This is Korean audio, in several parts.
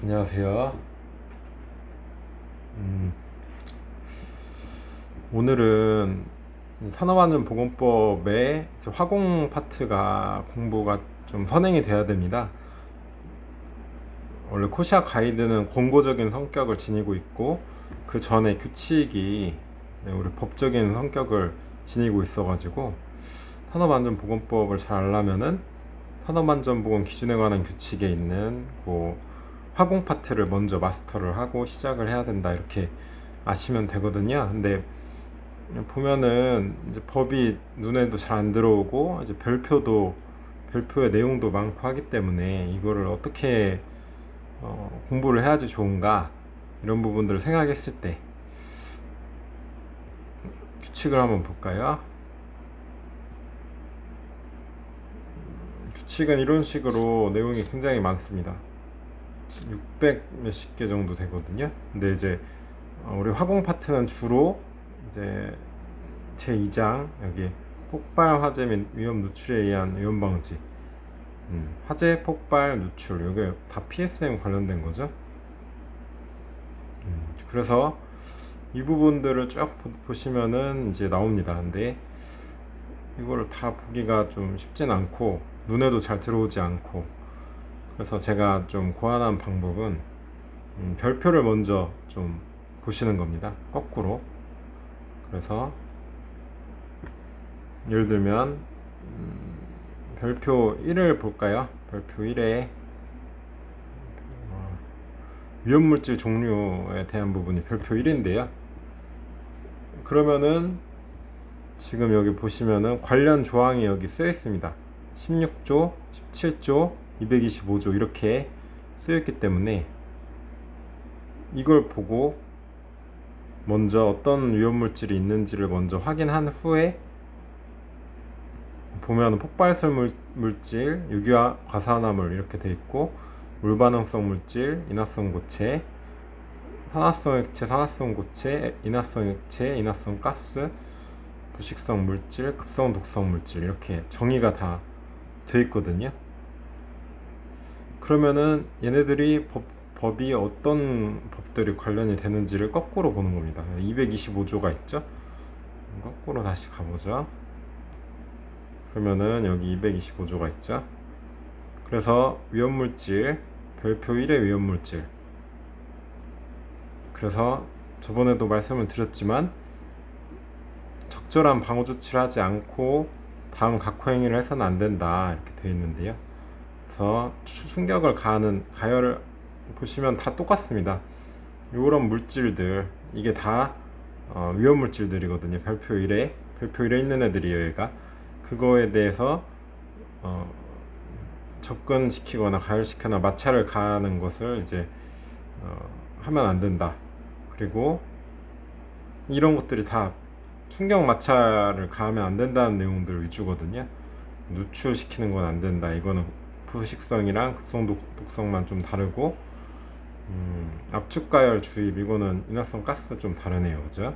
안녕하세요. 음, 오늘은 산업안전보건법의 이제 화공 파트가 공부가 좀 선행이 돼야 됩니다. 원래 코시아 가이드는 권고적인 성격을 지니고 있고 그 전에 규칙이 우리 법적인 성격을 지니고 있어가지고 산업안전보건법을 잘 알려면은 산업안전보건 기준에 관한 규칙에 있는 그 화공 파트를 먼저 마스터를 하고 시작을 해야 된다 이렇게 아시면 되거든요. 근데 보면은 이제 법이 눈에도 잘 안 들어오고 이제 별표의 내용도 많고 하기 때문에 이거를 어떻게 공부를 해야지 좋은가 이런 부분들을 생각했을 때 규칙을 한번 볼까요? 규칙은 이런 식으로 내용이 굉장히 많습니다. 600 몇십 개 정도 되거든요. 근데 이제 우리 화공 파트는 주로 이제 제2장 여기 폭발 화재 및 위험 누출에 의한 위험 방지, 화재 폭발 누출 이게 다 PSM 관련된 거죠. 그래서 이 부분들을 쭉 보시면은 이제 나옵니다. 근데 이거를 다 보기가 좀 쉽진 않고 눈에도 잘 들어오지 않고 그래서 제가 좀 고안한 방법은 별표를 먼저 좀 보시는 겁니다. 거꾸로. 그래서 예를 들면 별표 1을 볼까요? 별표 1에 위험물질 종류에 대한 부분이 별표 1인데요. 그러면은 지금 여기 보시면은 관련 조항이 여기 쓰여 있습니다. 16조, 17조, 225조 이렇게 쓰여 있기 때문에 이걸 보고 먼저 어떤 위험물질이 있는지를 먼저 확인한 후에 보면 폭발성 물질, 유기화 과산화물 이렇게 돼 있고 물반응성 물질, 인화성 고체, 산화성 액체, 산화성 고체, 인화성 액체, 인화성 가스, 부식성 물질, 급성 독성 물질 이렇게 정의가 다 돼 있거든요. 그러면은 얘네들이 법이 어떤 법들이 관련이 되는지를 거꾸로 보는 겁니다. 225조가 있죠. 거꾸로 다시 가보죠. 그러면은 여기 225조가 있죠. 그래서 위험물질 별표 1의 위험물질, 그래서 저번에도 말씀을 드렸지만 적절한 방어 조치를 하지 않고 다음 각호 행위를 해서는 안 된다 이렇게 되어 있는데요. 그래서 충격을 가하는 가열을 보시면 다 똑같습니다. 이런 물질들 이게 다 위험 물질들이거든요. 별표 1에 있는 애들이에요. 얘가 그거에 대해서 접근시키거나 가열시키거나 마찰을 가하는 것을 이제 하면 안 된다. 그리고 이런 것들이 다 충격 마찰을 가하면 안 된다는 내용들 위주거든요. 누출시키는 건 안 된다. 이거는 부식성이랑 급성 독성만 좀 다르고 압축가열 주입 이거는 인화성 가스 좀 다르네요. 그죠?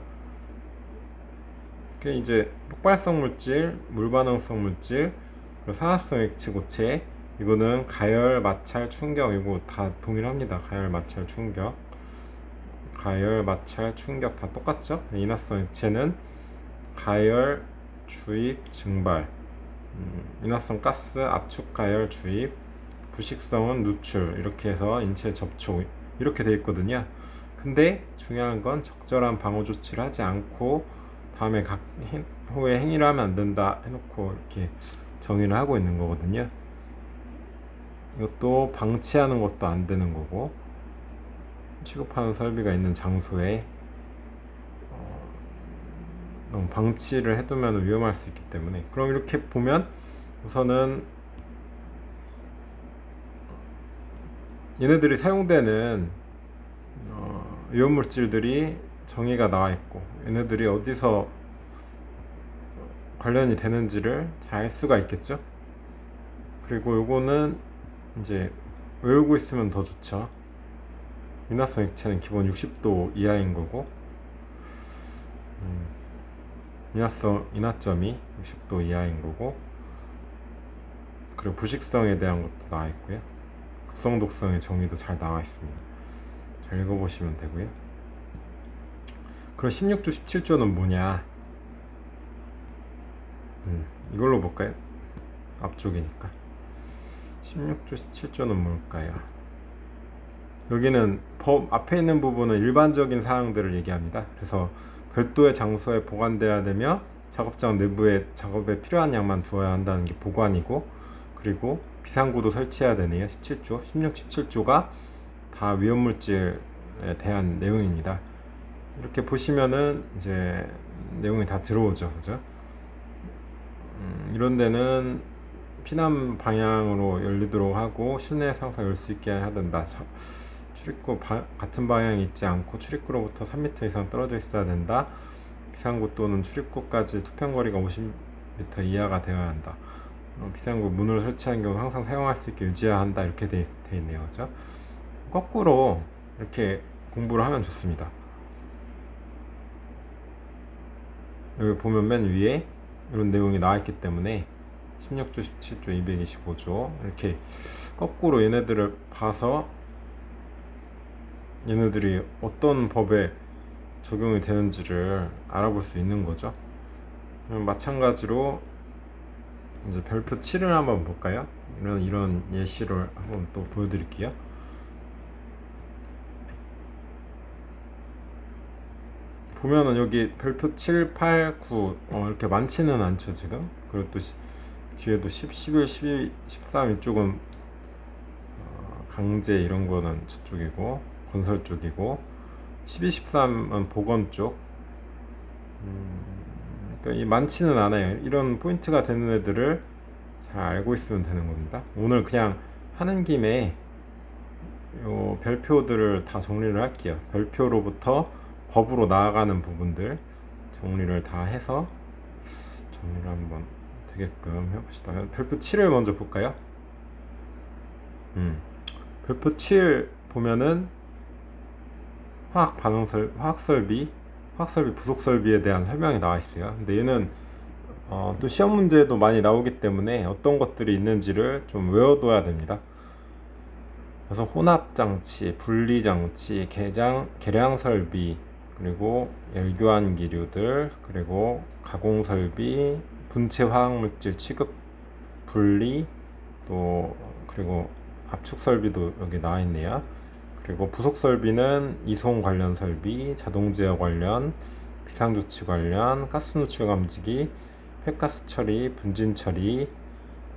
그게 이제 폭발성 물질, 물반응성 물질, 그리고 산화성 액체 고체 이거는 가열, 마찰, 충격 이거 다 동일합니다. 가열, 마찰, 충격 다 똑같죠? 인화성 액체는 가열, 주입, 증발, 인화성 가스, 압축, 가열, 주입, 부식성은 누출 이렇게 해서 인체 접촉 이렇게 되어 있거든요. 근데 중요한 건 적절한 방어 조치를 하지 않고 다음에 각 후에 행위를 하면 안 된다 해놓고 이렇게 정의를 하고 있는 거거든요. 이것도 방치하는 것도 안 되는 거고 취급하는 설비가 있는 장소에 너무 방치를 해두면 위험할 수 있기 때문에 그럼 이렇게 보면 우선은 얘네들이 사용되는 위험물질들이 정의가 나와 있고 얘네들이 어디서 관련이 되는지를 잘 알 수가 있겠죠. 그리고 요거는 이제 외우고 있으면 더 좋죠. 인화성 액체는 기본 60도 이하인 거고 인화점이 60도 이하인 거고 그리고 부식성에 대한 것도 나와 있고요. 극성 독성의 정의도 잘 나와 있습니다. 잘 읽어보시면 되고요. 그럼 16조 17조는 뭐냐? 이걸로 볼까요? 앞쪽이니까. 16조 17조는 뭘까요? 여기는 법 앞에 있는 부분은 일반적인 사항들을 얘기합니다. 그래서 별도의 장소에 보관돼야 되며 작업장 내부에 작업에 필요한 양만 두어야 한다는 게 보관이고, 그리고 비상구도 설치해야 되네요. 17조, 16, 17조가 다 위험물질에 대한 내용입니다. 이렇게 보시면은 이제 내용이 다 들어오죠, 그죠? 이런 데는 피난 방향으로 열리도록 하고 실내에서 항상 열 수 있게 하든다. 출입구 같은 방향이 있지 않고 출입구로부터 3m 이상 떨어져 있어야 된다. 비상구 또는 출입구까지 투평거리가 50m 이하가 되어야 한다. 비상구 문을 설치한 경우 항상 사용할 수 있게 유지해야 한다. 이렇게 돼 있네요, 그죠? 거꾸로 이렇게 공부를 하면 좋습니다. 여기 보면 맨 위에 이런 내용이 나와 있기 때문에 16조, 17조, 225조 이렇게 거꾸로 얘네들을 봐서 얘네들이 어떤 법에 적용이 되는지를 알아볼 수 있는 거죠. 마찬가지로 이제 별표 7을 한번 볼까요? 이런 예시를 한번 또 보여드릴게요. 보면은 여기 별표 7, 8, 9 이렇게 많지는 않죠 지금. 그리고 또 뒤에도 10, 11, 12, 13 이쪽은 강제 이런 거는 저쪽이고 건설 쪽이고 12, 13은 보건 쪽. 그러니까 이 많지는 않아요. 이런 포인트가 되는 애들을 잘 알고 있으면 되는 겁니다. 오늘 그냥 하는 김에 요 별표들을 다 정리를 할게요. 별표로부터 법으로 나아가는 부분들 정리를 다 해서 정리를 한번 되게끔 해봅시다. 별표 7을 먼저 볼까요? 별표 7 보면은 화학설비 부속설비에 대한 설명이 나와 있어요. 근데 얘는 또 시험 문제도 많이 나오기 때문에 어떤 것들이 있는지를 좀 외워둬야 됩니다. 그래서 혼합장치, 분리장치, 계량설비, 그리고 열교환 기류들, 그리고 가공설비, 분체 화학물질 취급 분리, 또 그리고 압축설비도 여기 나와 있네요. 그리고 부속설비는 이송 관련 설비, 자동제어 관련, 비상조치 관련, 가스 누출 감지기, 폐가스 처리, 분진 처리,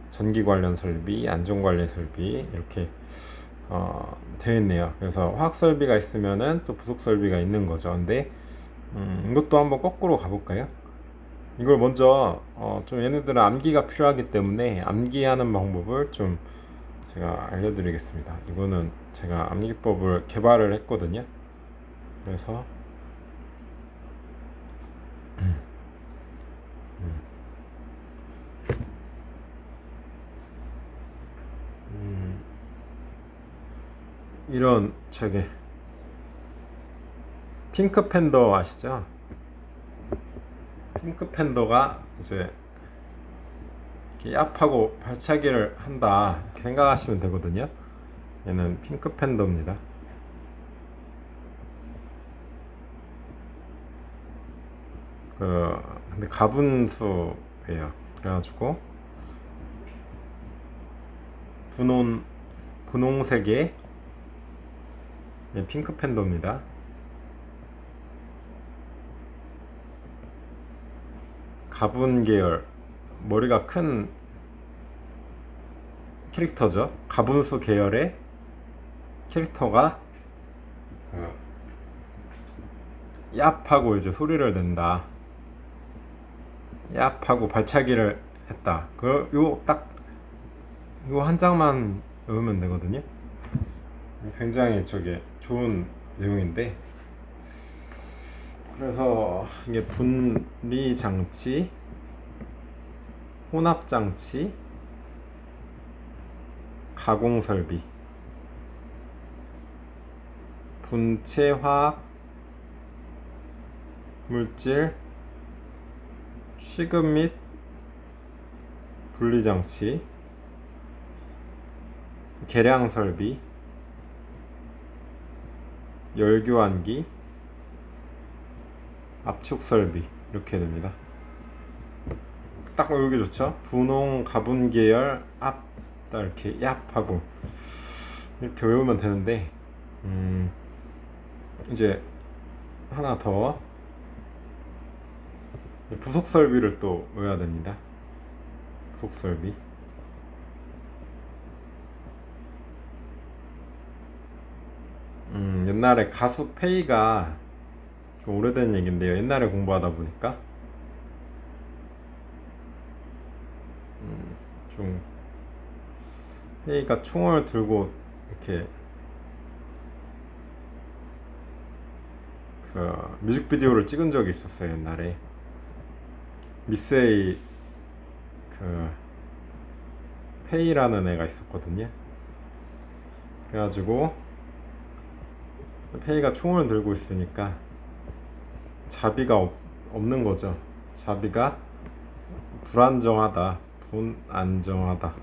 전기 관련 설비, 안전 관련 설비 이렇게 되어 있네요. 그래서 화학 설비가 있으면은 또 부속 설비가 있는 거죠. 근데 이것도 한번 거꾸로 가볼까요? 이걸 먼저 좀 얘네들은 암기가 필요하기 때문에 암기하는 방법을 좀 제가 알려드리겠습니다. 이거는 제가 암기법을 개발을 했거든요. 그래서 이런 저기 핑크 팬더 아시죠? 핑크 팬더가 이제 이렇게 얍하고 발차기를 한다 이렇게 생각하시면 되거든요. 얘는 핑크 팬더입니다. 근데 가분수예요. 그래가지고 분홍색의 핑크 팬더입니다. 가분 계열 머리가 큰 캐릭터죠. 가분수 계열의 캐릭터가 얍하고 이제 소리를 낸다. 얍하고 발차기를 했다. 요 한 장만 외우면 되거든요. 굉장히 저게 좋은 내용인데, 그래서 이게 분리 장치, 혼합 장치, 가공 설비, 분체 화학 물질 취급 및 분리 장치, 계량 설비, 열교환기, 압축 설비 이렇게 됩니다. 딱 외우기 좋죠? 분홍 가분 계열 앞, 딱 이렇게 얍 하고 이렇게 외우면 되는데 이제 하나 더 부속 설비를 또 외워야 됩니다. 부속 설비. 옛날에 가수 페이가 좀 오래된 얘기인데요. 옛날에 공부하다 보니까 좀 페이가 총을 들고 이렇게 그 뮤직비디오를 찍은 적이 있었어요. 옛날에 미세이 그 페이라는 애가 있었거든요. 그래가지고 페이가 총을 들고 있으니까 자비가 없는 거죠. 자비가 불안정하다, 분안정하다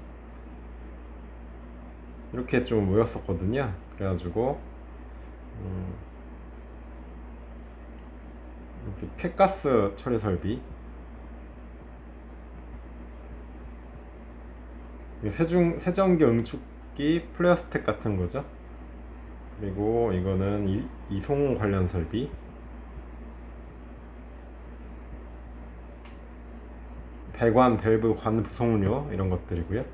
이렇게 좀 모였었거든요. 그래가지고 이렇게 폐가스 처리 설비, 세정기 응축기 플레어스택 같은 거죠. 그리고 이거는 이송 관련 설비, 배관, 밸브, 관 부속료 이런 것들이고요.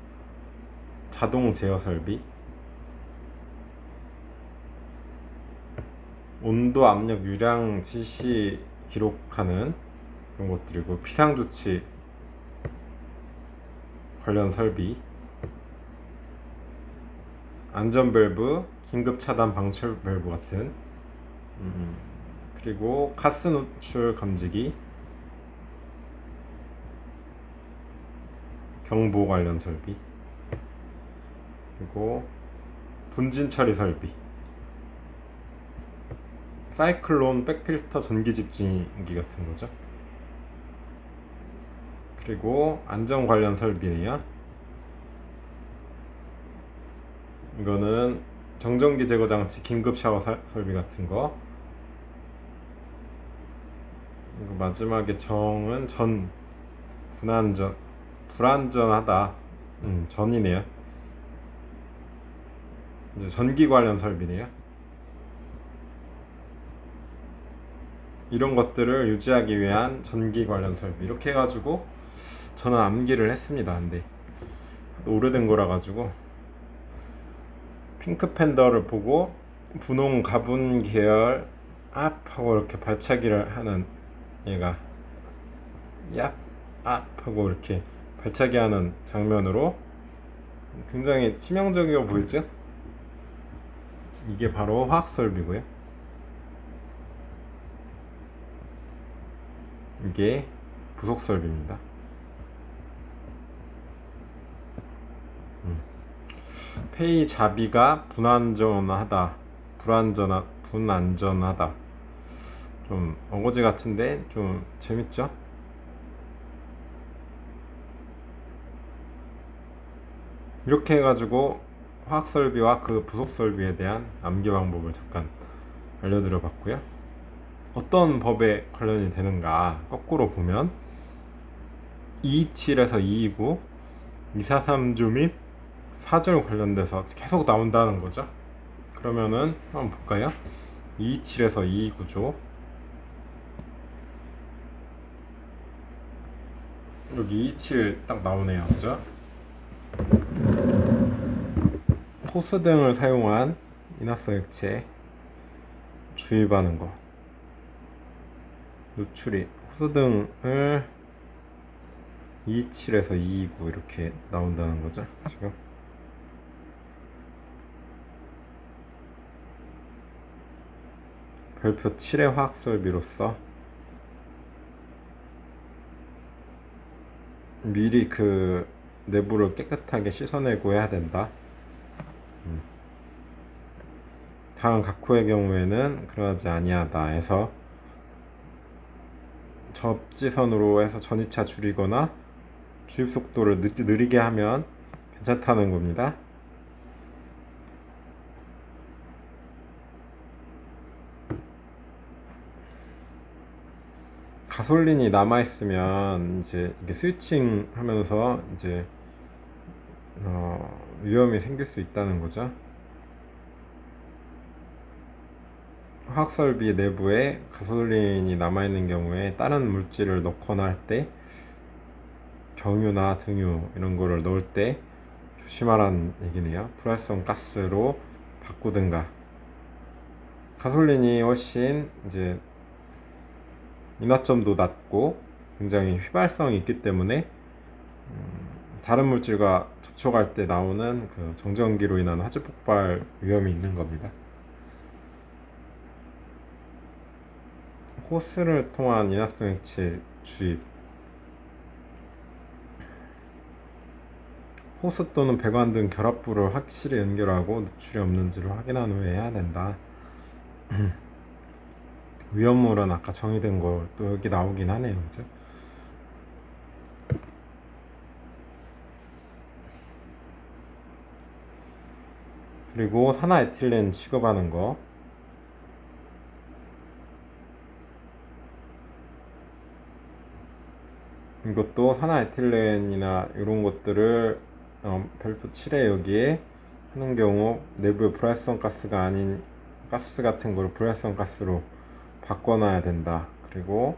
자동 제어 설비, 온도, 압력, 유량 지시 기록하는 그런 것들이고, 비상조치 관련 설비, 안전 밸브, 긴급 차단 방출 밸브 같은 그리고 가스 노출 감지기, 경보 관련 설비, 그리고 분진 처리 설비, 사이클론 백필터 전기 집진기 같은 거죠. 그리고 안전 관련 설비네요. 이거는 정전기 제거 장치, 긴급 샤워 설비 같은 거. 그리고 마지막에 정은 불안전하다. 전이네요. 이제 전기 관련 설비네요. 이런 것들을 유지하기 위한 전기 관련 설비 이렇게 해가지고 저는 암기를 했습니다. 근데 오래된 거라 가지고 핑크 팬더를 보고 분홍 가분 계열 앞 하고 이렇게 발차기를 하는 얘가 얍 앞 하고 이렇게 발차기 하는 장면으로 굉장히 치명적이어 보이죠? 이게 바로 화학 설비고요. 이게 부속 설비입니다. 페이 자비가 분안전하다. 좀 어거지 같은데 좀 재밌죠? 이렇게 해가지고 화학 설비와 그 부속 설비에 대한 암기 방법을 잠깐 알려드려 봤고요. 어떤 법에 관련이 되는가 거꾸로 보면 227에서 229, 243조 및 4절 관련돼서 계속 나온다는 거죠. 그러면은 한번 볼까요? 227에서 229조, 여기 227 딱 나오네요. 그죠? 호스 등을 사용한 인화성 액체 주입하는 거, 노출이 호스 등을 227에서 229 이렇게 나온다는 거죠. 지금 별표 7의 화학 설비로서 미리 그 내부를 깨끗하게 씻어내고 해야 된다. 다음 각호의 경우에는 그러하지 아니하다 해서 접지선으로 해서 전이차 줄이거나 주입 속도를 느리게 하면 괜찮다는 겁니다. 가솔린이 남아있으면 이제 이게 스위칭 하면서 이제 위험이 생길 수 있다는 거죠. 화학설비 내부에 가솔린이 남아있는 경우에 다른 물질을 넣거나 할 때 경유나 등유 이런 거를 넣을 때 조심하라는 얘기네요. 불활성 가스로 바꾸든가. 가솔린이 훨씬 이제 인화점도 낮고 굉장히 휘발성이 있기 때문에 다른 물질과 접촉할 때 나오는 그 정전기로 인한 화재 폭발 위험이 있는 겁니다. 호스를 통한 인화성 액체 주입. 호스 또는 배관 등 결합부를 확실히 연결하고 누출이 없는지를 확인한 후에 해야 된다. 위험물은 아까 정의된 거 또 여기 나오긴 하네요. 그죠? 그리고 산화에틸렌 취급하는 거. 이것도 산화에틸렌이나 이런 것들을 별표 7에 여기에 하는 경우 내부에 불활성 가스가 아닌 가스 같은 거를 불활성 가스로 바꿔놔야 된다. 그리고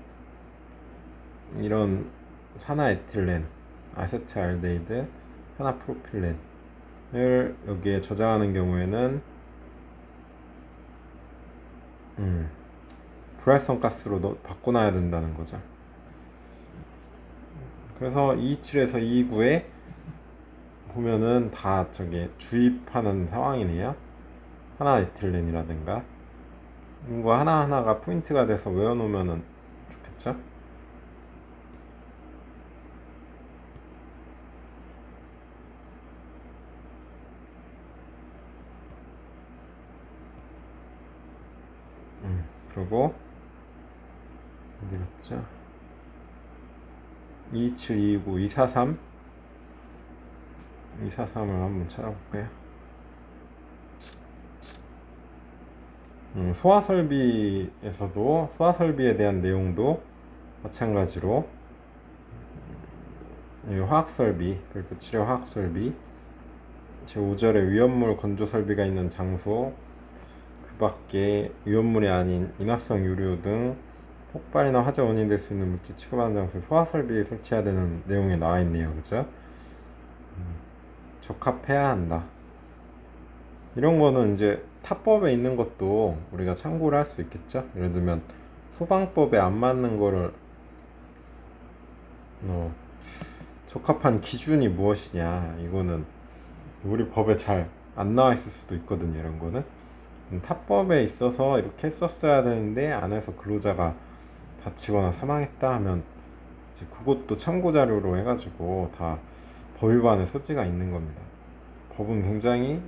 이런 산화에틸렌, 아세트알데히드, 산화프로필렌을 여기에 저장하는 경우에는 불활성 가스로 바꿔놔야 된다는 거죠. 그래서 227에서 229에 보면은 다 저기 주입하는 상황이네요. 산화에틸렌이라든가 이거 하나하나가 포인트가 돼서 외워놓으면 좋겠죠? 그리고 어디 갔죠? 27, 229, 243 243을 한번 찾아볼게요. 소화설비에서도 소화설비에 대한 내용도 마찬가지로 화학설비, 별표 7의 화학설비 제5절에 위험물 건조설비가 있는 장소 그 밖에 위험물이 아닌 인화성 유류 등 폭발이나 화재 원인이 될 수 있는 물질 취급하는 장소에 소화설비에 설치해야 되는 내용이 나와 있네요. 그죠? 적합해야 한다. 이런 거는 이제 타법에 있는 것도 우리가 참고를 할 수 있겠죠. 예를 들면 소방법에 안 맞는 거를 적합한 기준이 무엇이냐, 이거는 우리 법에 잘 안 나와 있을 수도 있거든요. 이런 거는 타법에 있어서 이렇게 했었어야 되는데 안 해서 근로자가 다치거나 사망했다 하면 이제 그것도 참고 자료로 해가지고 다 법 위반의 소지가 있는 겁니다. 법은 굉장히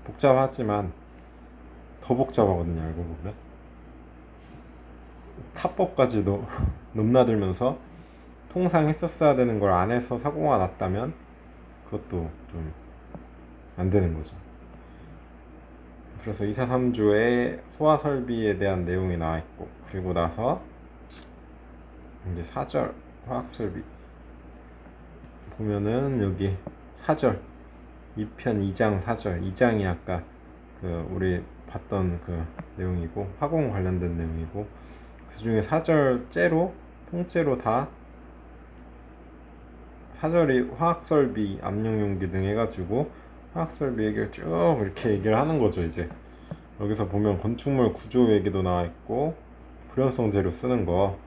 복잡하지만 더 복잡하거든요. 알고 보면 타법까지도 넘나들면서 통상 했었어야 되는 걸 안 해서 사고가 났다면 그것도 좀 안 되는 거죠. 그래서 243조에 소화 설비에 대한 내용이 나와 있고, 그리고 나서 이제 4절 화학 설비 보면은 여기 4절 2편 2장 4절 2장이 아까 우리 봤던 그 내용이고 화공 관련된 내용이고, 그 중에 4절째로 통째로 다 4절이 화학설비, 압력용기 등 해가지고 화학설비 얘기를 쭉 이렇게 얘기를 하는 거죠. 이제 여기서 보면 건축물 구조 얘기도 나와 있고 불연성 재료 쓰는 거,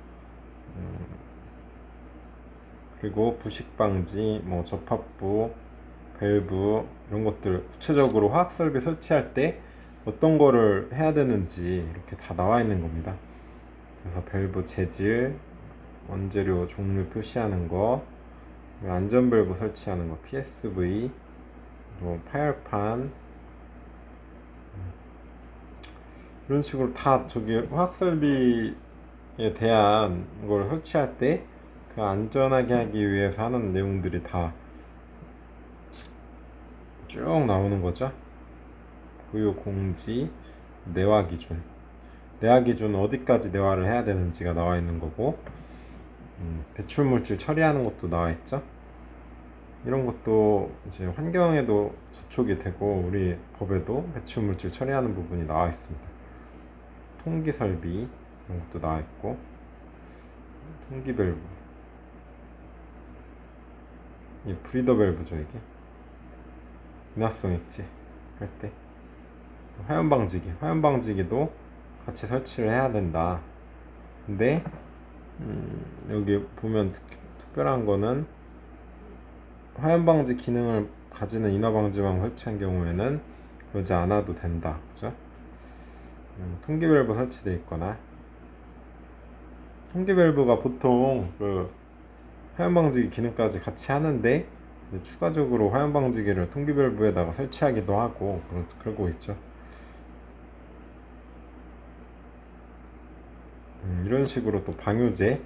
그리고 부식 방지, 뭐 접합부, 밸브 이런 것들 구체적으로 화학설비 설치할 때 어떤 거를 해야 되는지 이렇게 다 나와 있는 겁니다. 그래서 밸브 재질, 원재료 종류 표시하는 거, 안전 밸브 설치하는 거, PSV, 뭐 파열판 이런 식으로 다 저기 화학설비에 대한 걸 설치할 때 그 안전하게 하기 위해서 하는 내용들이 다 쭉 나오는 거죠. 고유 공지, 내화 기준. 내화 기준 어디까지 내화를 해야 되는지가 나와 있는 거고, 배출물질 처리하는 것도 나와 있죠. 이런 것도 이제 환경에도 저촉이 되고 우리 법에도 배출물질 처리하는 부분이 나와 있습니다. 통기 설비 이런 것도 나와 있고, 통기 밸브, 이 브리더 밸브죠. 이게 인화성 액체 할 때 화염 방지기도 같이 설치를 해야 된다. 근데 여기 보면 특별한 거는 화염 방지 기능을 가지는 인화 방지망 설치한 경우에는 그러지 않아도 된다. 그죠? 통기 밸브 설치되어 있거나, 통기 밸브가 보통 그 화염 방지기 기능까지 같이 하는데 추가적으로 화염 방지기를 통기 밸브에다가 설치하기도 하고 그러고 있죠. 이런 식으로 또 방유제는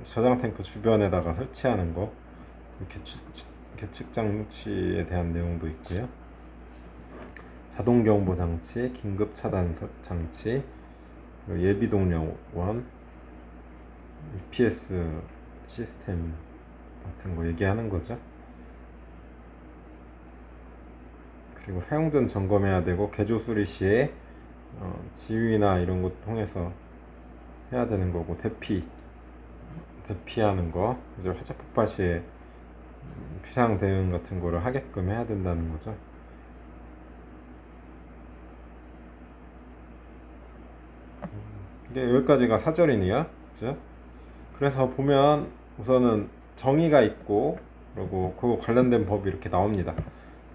저장 탱크 주변에다가 설치하는 거, 계측 장치에 대한 내용도 있고요. 자동 경보 장치, 긴급 차단 장치, 예비 동력원, EPS 시스템 같은 거 얘기하는 거죠. 그리고 사용 전 점검해야 되고, 개조 수리 시에 지휘나 이런 것 통해서 해야 되는 거고, 대피하는 거, 이제 화재 폭발 시에 비상 대응 같은 거를 하게끔 해야 된다는 거죠. 이게 여기까지가 사절이네요. 그죠? 그래서 보면 우선은 정의가 있고, 그리고 그거 관련된 법이 이렇게 나옵니다.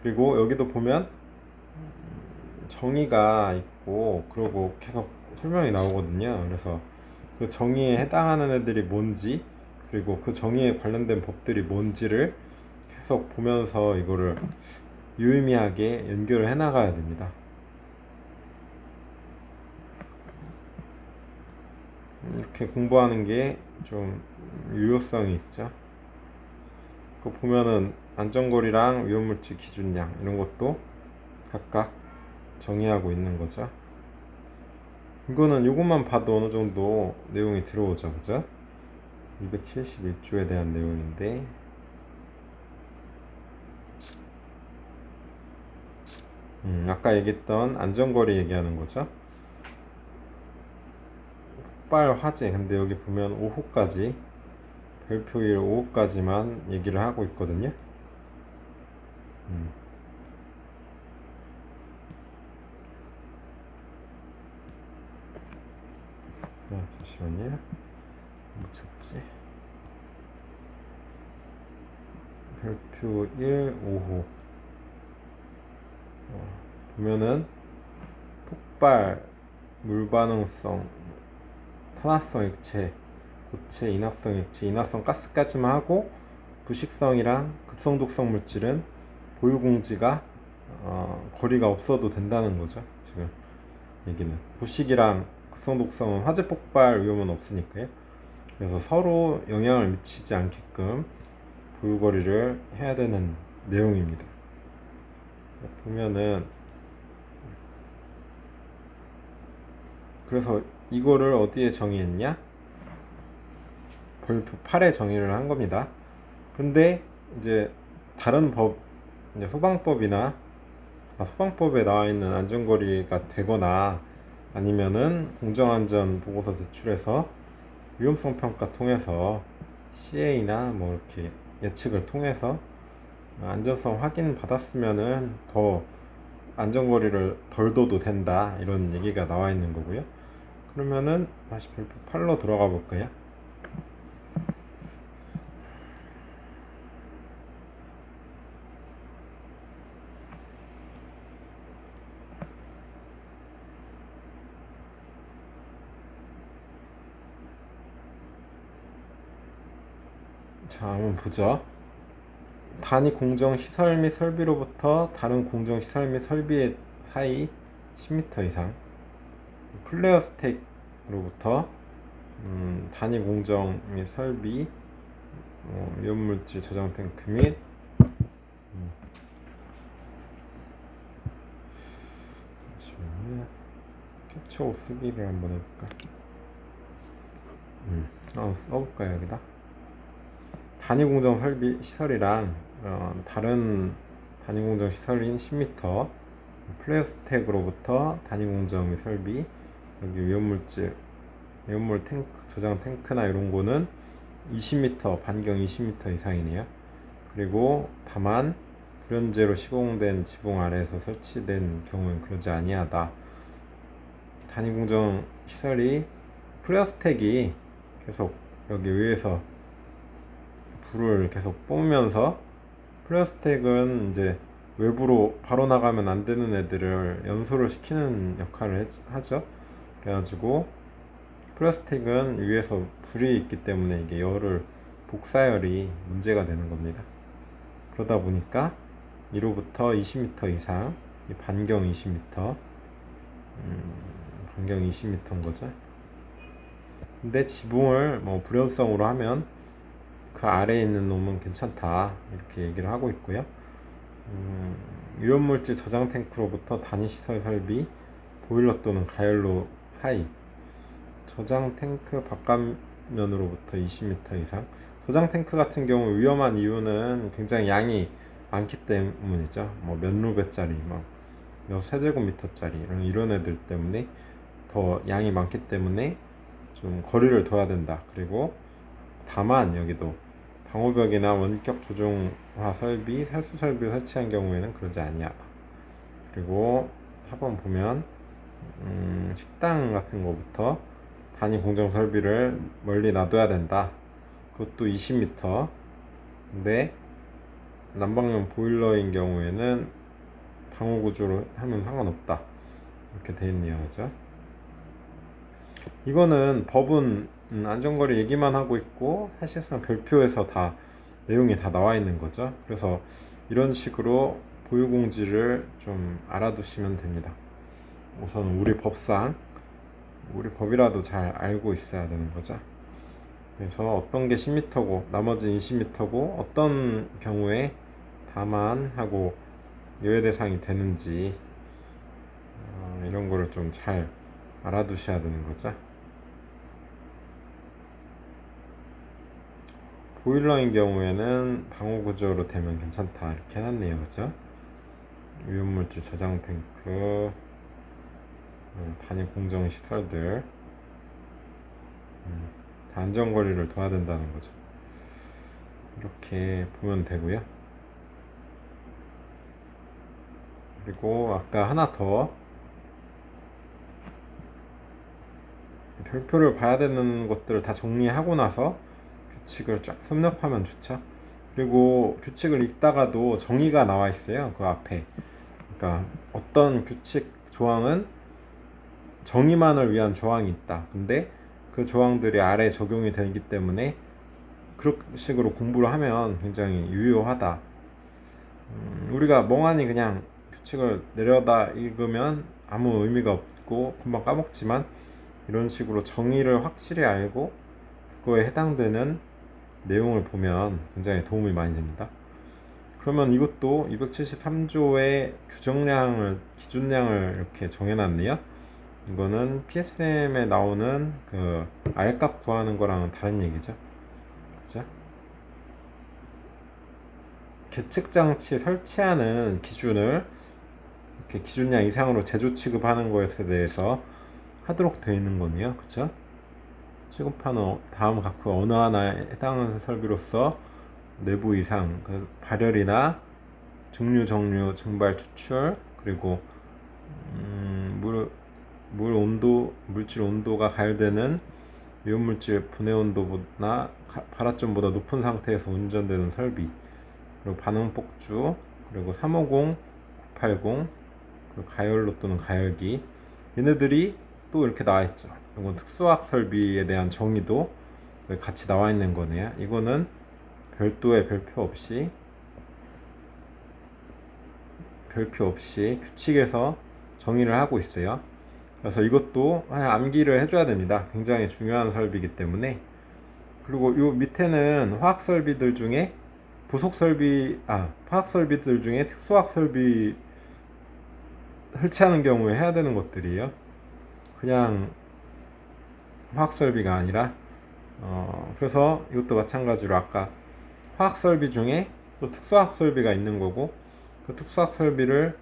그리고 여기도 보면 정의가 있고, 그리고 계속 설명이 나오거든요. 그래서 그 정의에 해당하는 애들이 뭔지, 그리고 그 정의에 관련된 법들이 뭔지를 계속 보면서 이거를 유의미하게 연결을 해 나가야 됩니다. 이렇게 공부하는 게 좀 유효성이 있죠. 그 보면은 안전거리랑 위험물질 기준량 이런 것도 각각 정의하고 있는 거죠. 이거는 요것만 봐도 어느 정도 내용이 들어오죠. 그죠? 271조에 대한 내용인데, 아까 얘기했던 안전거리 얘기하는 거죠. 폭발 화재, 근데 여기 보면 5호까지, 별표일 5호까지만 얘기를 하고 있거든요. 잠시만요. 못 찾지? 별표 1, 5호. 보면은 폭발, 물반응성, 산화성 액체, 고체, 인화성 액체, 인화성 가스까지만 하고, 부식성이랑 급성독성 물질은 보유공지가 거리가 없어도 된다는 거죠. 지금 얘기는 부식이랑 급성독성은 화재 폭발 위험은 없으니까요. 그래서 서로 영향을 미치지 않게끔 보유거리를 해야 되는 내용입니다. 보면은 그래서 이거를 어디에 정의했냐? 별표 8에 정의를 한 겁니다. 근데 이제 다른 법, 이제 소방법에 나와 있는 안전거리가 되거나, 아니면은 공정안전 보고서 제출해서 위험성 평가 통해서 CA나 뭐 이렇게 예측을 통해서 안전성 확인 받았으면은 더 안전거리를 덜 둬도 된다, 이런 얘기가 나와 있는 거고요. 그러면은 다시 별표 8로 들어가 볼까요? 자, 한번 보죠. 단위 공정 시설 및 설비로부터 다른 공정 시설 및 설비 사이 10m 이상, 플레어 스택으로부터 단위 공정 및 설비, 위험물질 저장 탱크 및 잠시만요. 캡처 쓰기를 한번 해볼까? 써볼까요, 여기다? 단위공정 설비 시설이랑 다른 단위공정 시설인 10m, 플레어 스택으로부터 단위공정 및 설비, 여기 위험물 탱크, 저장 탱크나 이런 거는 20m, 반경 20m 이상이네요. 그리고 다만 불연제로 시공된 지붕 아래에서 설치된 경우는 그러지 아니하다. 단위공정 시설이 플레어 스택이 계속 여기 위에서 불을 계속 뿜으면서, 플레어 스택은 이제 외부로 바로 나가면 안 되는 애들을 연소를 시키는 역할을 하죠. 그래가지고 플레어 스택은 위에서 불이 있기 때문에 이게 복사열이 문제가 되는 겁니다. 그러다 보니까 1호부터 20m 이상, 반경 20m, 반경 20m인 거죠. 근데 지붕을 뭐 불연성으로 하면 그 아래에 있는 놈은 괜찮다, 이렇게 얘기를 하고 있고요. 위험물질 저장 탱크로부터 단위시설 설비, 보일러 또는 가열로 사이, 저장 탱크 바깥면으로부터 20m 이상. 저장 탱크 같은 경우 위험한 이유는 굉장히 양이 많기 때문이죠. 뭐 몇 루베짜리, 몇 세제곱미터짜리 이런 애들 때문에 더 양이 많기 때문에 좀 거리를 둬야 된다. 그리고 다만 여기도 방호벽이나 원격 조종화 설비, 살수 설비 설치한 경우에는 그러지 아니하다. 그리고 4번 보면 식당 같은 거부터 단위 공정 설비를 멀리 놔둬야 된다. 그것도 20m. 근데 난방용 보일러인 경우에는 방호 구조로 하면 상관없다, 이렇게 돼 있네요. 그죠? 이거는 법은 안전거리 얘기만 하고 있고 사실상 별표에서 다 내용이 다 나와 있는 거죠. 그래서 이런 식으로 보유공지를 좀 알아두시면 됩니다. 우선 우리 법상, 우리 법이라도 잘 알고 있어야 되는 거죠. 그래서 어떤 게 10m고 나머지 20m고 어떤 경우에 다만하고 예외 대상이 되는지 이런 거를 좀 잘 알아두셔야 되는 거죠. 보일러인 경우에는 방호 구조로 되면 괜찮다, 이렇게 해놨네요. 그죠? 위험물질 저장 탱크, 단위 공정 시설들, 다 안전거리를 둬야 된다는 거죠. 이렇게 보면 되고요. 그리고 아까 하나 더, 별표를 봐야 되는 것들을 다 정리하고 나서 규칙을 쫙 섭렵하면 좋죠. 그리고 규칙을 읽다가도 정의가 나와 있어요, 그 앞에. 그러니까 어떤 규칙 조항은 정의만을 위한 조항이 있다. 근데 그 조항들이 아래에 적용이 되기 때문에 그런 식으로 공부를 하면 굉장히 유효하다. 우리가 멍하니 그냥 규칙을 내려다 읽으면 아무 의미가 없고 금방 까먹지만, 이런 식으로 정의를 확실히 알고 그거에 해당되는 내용을 보면 굉장히 도움이 많이 됩니다. 그러면 이것도 273조의 기준량을 이렇게 정해놨네요. 이거는 PSM에 나오는 그 R값 구하는 거랑은 다른 얘기죠. 그죠? 계측장치 설치하는 기준을 이렇게 기준량 이상으로 제조 취급하는 것에 대해서 하도록 되어 있는 거네요. 그쵸? 취급하는 다음 각 어느 하나에 해당하는 설비로서 내부 이상, 발열이나 증류, 정류, 증발, 추출, 그리고 물질 온도가 가열되는 위험물질 분해 온도나 발화점보다 높은 상태에서 운전되는 설비, 그리고 반응 폭주, 그리고 350, 980, 그리고 가열로 또는 가열기, 얘네들이 또 이렇게 나와 있죠. 이건 특수화학 설비에 대한 정의도 같이 나와 있는 거네요. 이거는 별도의 별표 없이 규칙에서 정의를 하고 있어요. 그래서 이것도 그냥 암기를 해줘야 됩니다. 굉장히 중요한 설비이기 때문에. 그리고 요 밑에는 화학 설비들 중에 화학 설비들 중에 특수화학 설비 설치하는 경우에 해야 되는 것들이에요. 그냥 화학 설비가 아니라 그래서 이것도 마찬가지로 아까 화학 설비 중에 또 특수화학 설비가 있는 거고, 그 특수화학 설비를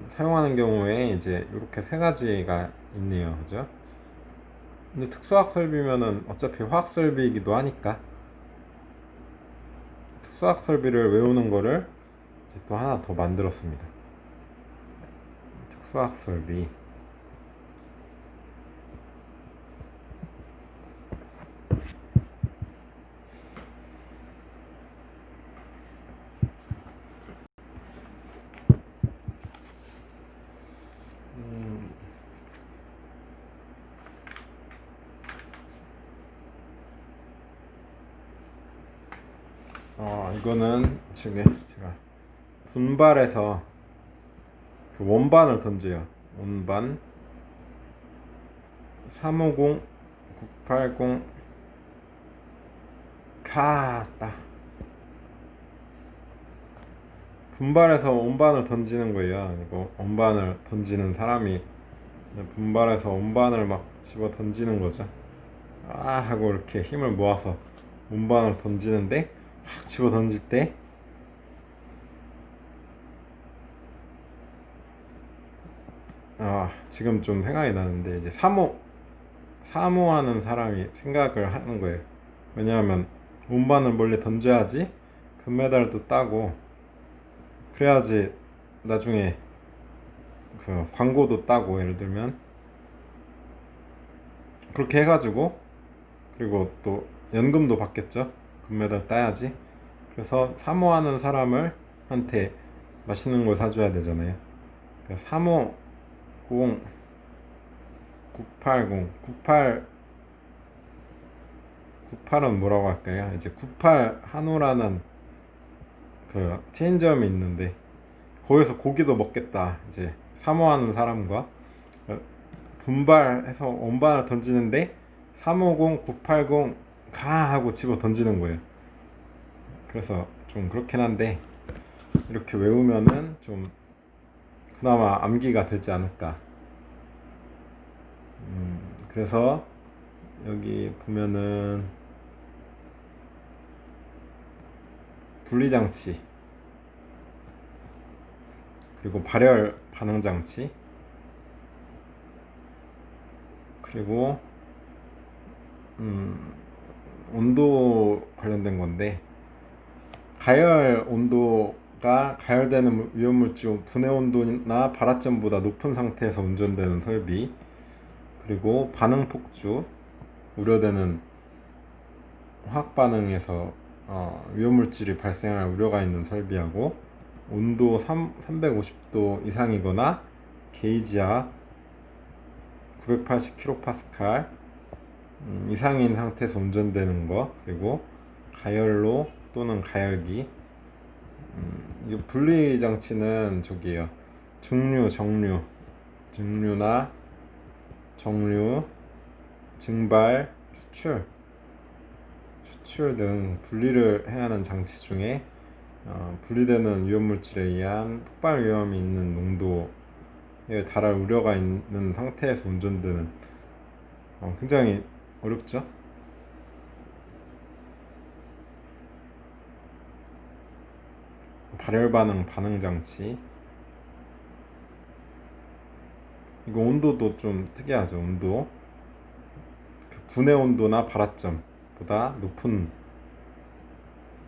사용하는 경우에 이제 이렇게 세 가지가 있네요. 그죠? 근데 특수화학 설비면은 어차피 화학 설비이기도 하니까 특수화학 설비를 외우는 거를 또 하나 더 만들었습니다. 특수화학 설비. 이거는 지금 제가 분발해서 그 원반을 던져요. 원반 350 980 가다 분발해서 원반을 던지는 거예요. 이거 원반을 던지는 사람이 분발해서 원반을 막 집어 던지는 거죠. 하고 이렇게 힘을 모아서 원반을 던지는데 확 집어 던질 때 지금 좀 생각이 나는데 이제 사모하는 사람이 생각을 하는 거예요. 왜냐하면 원반을 멀리 던져야지 금메달도 따고 그래야지 나중에 그 광고도 따고, 예를 들면 그렇게 해가지고 그리고 또 연금도 받겠죠. 금메달 따야지. 그래서 사모하는 사람을 한테 맛있는 걸 사줘야 되잖아요. 그러니까 350 980 98은 뭐라고 할까요? 이제 98 한우라는 그 체인점이 있는데 거기서 고기도 먹겠다. 이제 사모하는 사람과 분발해서 원반을 던지는데 350 980 가 하고 집어 던지는 거예요. 그래서 좀 그렇긴 한데 이렇게 외우면은 좀 그나마 암기가 되지 않을까. 그래서 여기 보면은 분리장치, 그리고 발열 반응장치, 그리고 온도 관련된 건데, 가열 온도가 가열되는 위험물질 분해 온도나 발화점보다 높은 상태에서 운전되는 설비, 그리고 반응 폭주, 우려되는 화학 반응에서 위험물질이 발생할 우려가 있는 설비하고, 온도 350도 이상이거나 게이지압 980kPa 이상인 상태에서 운전되는 거, 그리고 가열로 또는 가열기. 이 분리 장치는 저기요, 증류, 정류, 증류나 정류, 증발, 추출 등 분리를 해야 하는 장치 중에 분리되는 위험물질에 의한 폭발 위험이 있는 농도에 달할 우려가 있는 상태에서 운전되는, 굉장히 어렵죠? 발열 반응 반응장치. 이거 온도도 좀 특이하죠. 온도 분해 온도나 발화점보다 높은,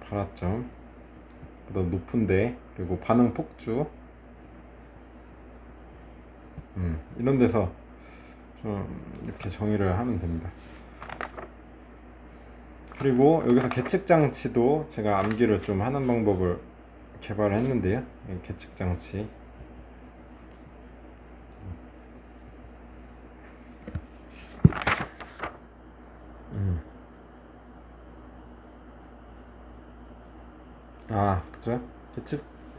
발화점보다 높은데, 그리고 반응 폭주, 이런 데서 좀 이렇게 정의를 하면 됩니다. 그리고 여기서 계측장치도 제가 암기를 좀 하는 방법을 개발을 했는데요. 계측장치. 그죠?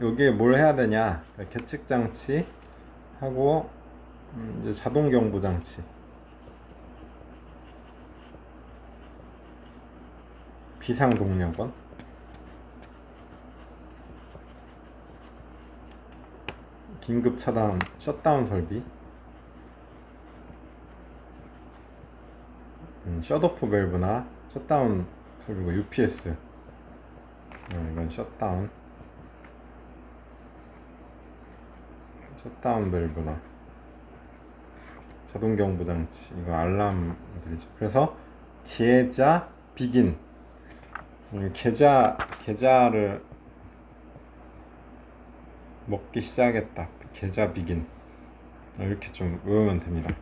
여기에 뭘 해야 되냐? 계측장치 하고 이제 자동 경보 장치, 비상 동력원, 긴급 차단 셧다운 설비, 셧오프 밸브나 셧다운 그리고 UPS 이건 셧다운 밸브나 자동 경보 장치 이거 알람들이죠. 그래서 계좌 비긴 계좌를 먹기 시작했다. 계좌 비긴 이렇게 좀 외우면 됩니다.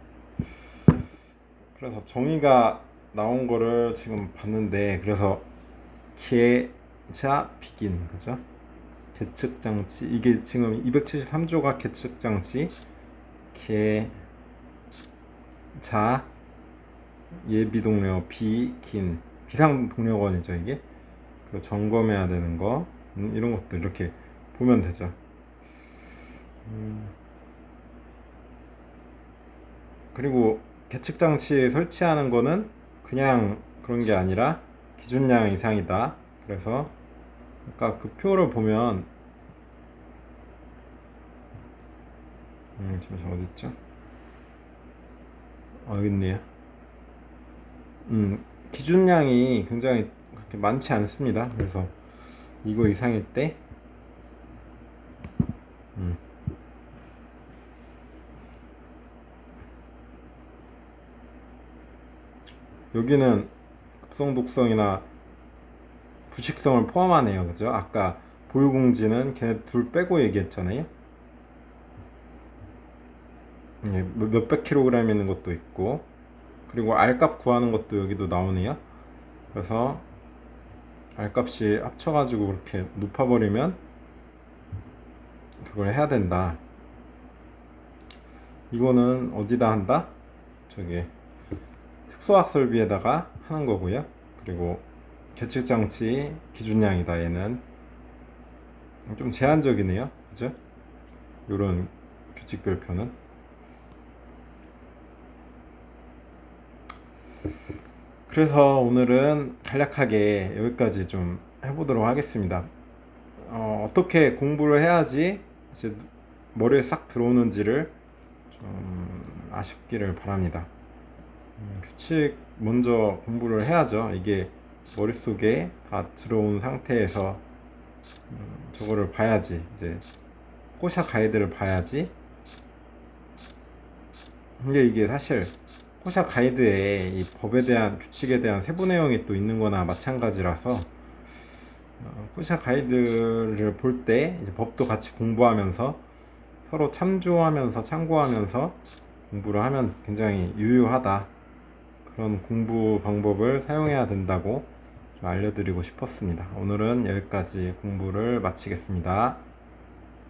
그래서 정의가 나온 거를 지금 봤는데 그래서 계좌 비긴 그죠? 계측 장치 이게 지금 273조가 계측 장치 계좌 예비 동력 비긴 비상 동력원이죠 이게. 그리고 점검해야 되는 거 이런 것들 이렇게 보면 되죠. 그리고 계측 장치 설치하는 거는 그냥 그런 게 아니라 기준량 이상이다. 그래서 아까 그 표를 보면 잠시만 어딨죠? 여기 있네요. 기준량이 굉장히 그렇게 많지 않습니다. 그래서 이거 이상일 때 여기는 급성 독성이나 부식성을 포함하네요. 그죠? 아까 보유공지는 걔네 둘 빼고 얘기했잖아요. 몇백 킬로그램 있는 것도 있고 그리고 R값 구하는 것도 여기도 나오네요. 그래서 R값이 합쳐가지고 그렇게 높아버리면 그걸 해야 된다. 이거는 어디다 한다? 저기 특수화학 설비에다가 하는 거고요. 그리고 계측장치 기준량이다. 얘는 좀 제한적이네요. 그죠? 요런 규칙 별표는. 그래서 오늘은 간략하게 여기까지 좀 해보도록 하겠습니다. 어떻게 공부를 해야지 이제 머리에 싹 들어오는지를 좀 아쉽기를 바랍니다. 규칙 먼저 공부를 해야죠. 이게 머릿속에 다 들어온 상태에서 저거를 봐야지 이제 호샤 가이드를 봐야지. 근데 이게 사실 호샤 가이드에 이 법에 대한 규칙에 대한 세부 내용이 또 있는 거나 마찬가지라서 호샤 가이드를 볼 때 법도 같이 공부하면서 서로 참조하면서 참고하면서 공부를 하면 굉장히 유효하다. 그런 공부 방법을 사용해야 된다고 좀 알려드리고 싶었습니다. 오늘은 여기까지 공부를 마치겠습니다.